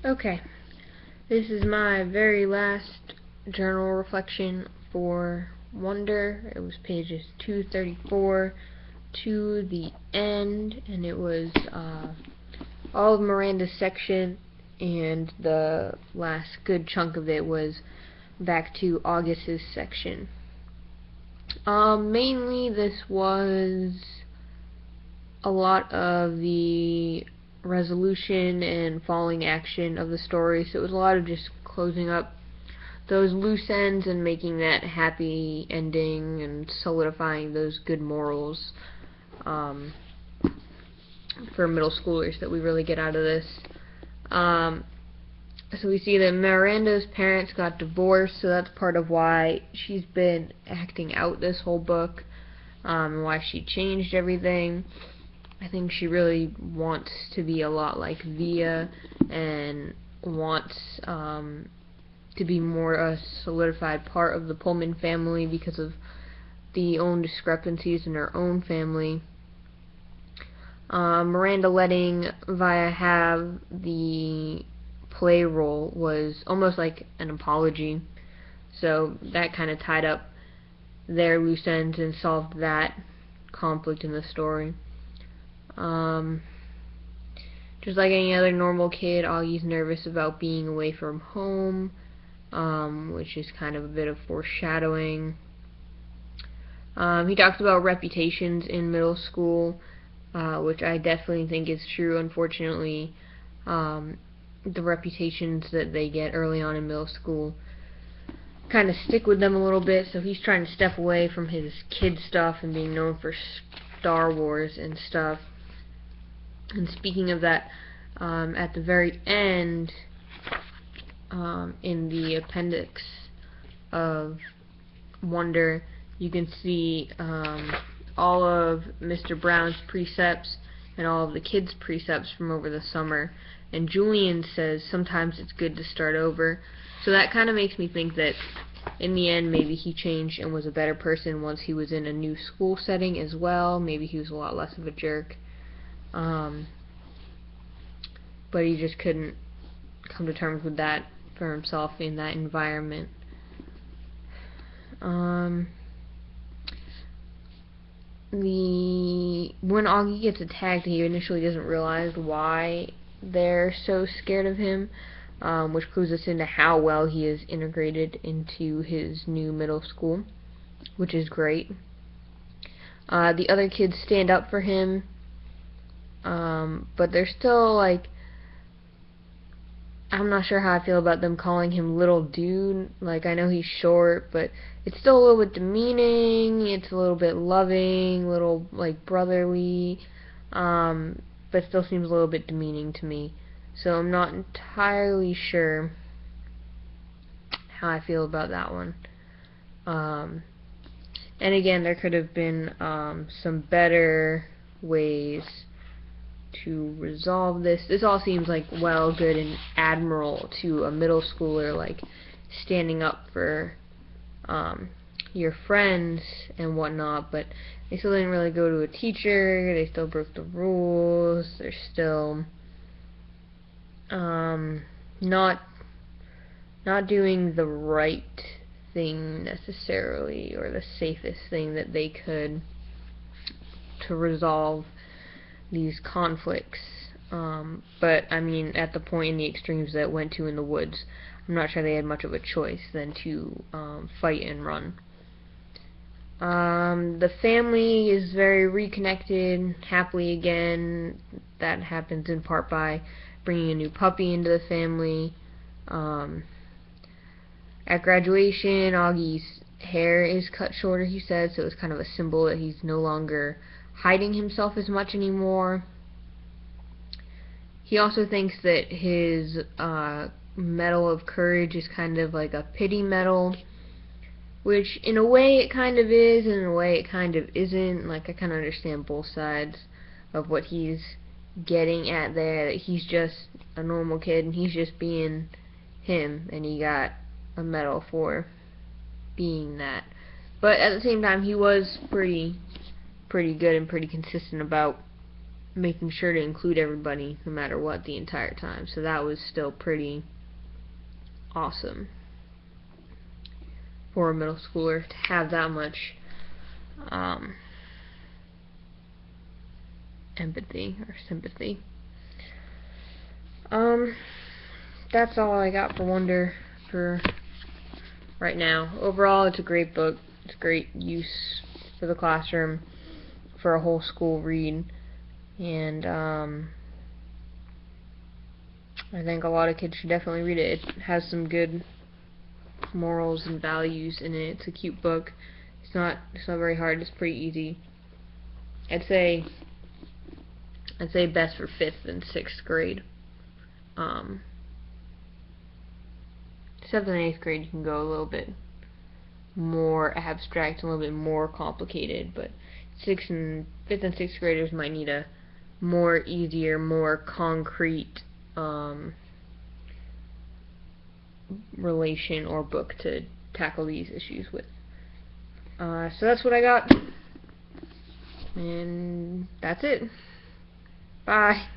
Okay, this is my very last journal reflection for Wonder. It was pages 234 to the end, and it was all of Miranda's section, and the last good chunk of it was back to August's section. Mainly this was a lot of the resolution and following action of the story, so it was a lot of just closing up those loose ends and making that happy ending and solidifying those good morals for middle schoolers that we really get out of this. So we see that Miranda's parents got divorced, so that's part of why she's been acting out this whole book, and why she changed everything. I think she really wants to be a lot like Via and wants to be more a solidified part of the Pullman family because of the own discrepancies in her own family. Miranda letting Via have the play role was almost like an apology, so that kind of tied up their loose ends and solved that conflict in the story. Just like any other normal kid, Augie's nervous about being away from home, which is kind of a bit of foreshadowing. He talks about reputations in middle school, which I definitely think is true. Unfortunately, the reputations that they get early on in middle school kind of stick with them a little bit, so he's trying to step away from his kid stuff and being known for Star Wars and stuff. And speaking of that, at the very end, in the appendix of Wonder, you can see all of Mr. Brown's precepts and all of the kids' precepts from over the summer. And Julian says sometimes it's good to start over. So that kind of makes me think that in the end maybe he changed and was a better person once he was in a new school setting as well. Maybe he was a lot less of a jerk. But he just couldn't come to terms with that for himself in that environment. When Augie gets attacked, he initially doesn't realize why they're so scared of him, which clues us into how well he is integrated into his new middle school, which is great. The other kids stand up for him, but they're still like, I'm not sure how I feel about them calling him little dude. Like, I know he's short, but it's still a little bit demeaning, it's a little bit loving, a little, like, brotherly, but still seems a little bit demeaning to me. So I'm not entirely sure how I feel about that one. And again, there could have been some better ways to resolve this. This all seems like well, good, and admirable to a middle schooler, like standing up for your friends and whatnot, but they still didn't really go to a teacher, they still broke the rules, they're still not doing the right thing necessarily, or the safest thing that they could to resolve these conflicts. But I mean, at the point in the extremes that went to in the woods, I'm not sure they had much of a choice than to fight and run. The family is very reconnected, happily again. That happens in part by bringing a new puppy into the family. At graduation, Augie's hair is cut shorter, he said, so it's kind of a symbol that he's no longer hiding himself as much anymore. He also thinks that his medal of courage is kind of like a pity medal, which in a way it kind of is, and in a way it kind of isn't. Like, I kind of understand both sides of what he's getting at there, that he's just a normal kid and he's just being him, and he got a medal for being that. But at the same time, he was pretty good and pretty consistent about making sure to include everybody no matter what the entire time. So that was still pretty awesome for a middle schooler to have that much empathy or sympathy. That's all I got for Wonder for right now. Overall, it's a great book. It's great use for the classroom, for a whole school read, and I think a lot of kids should definitely read it. It has some good morals and values in it. It's a cute book. It's not very hard. It's pretty easy. I'd say best for 5th and 6th grade. 7th and 8th grade you can go a little bit more abstract, a little bit more complicated, but 5th and 6th graders might need a more easier, more concrete relation or book to tackle these issues with. So that's what I got, and that's it. Bye.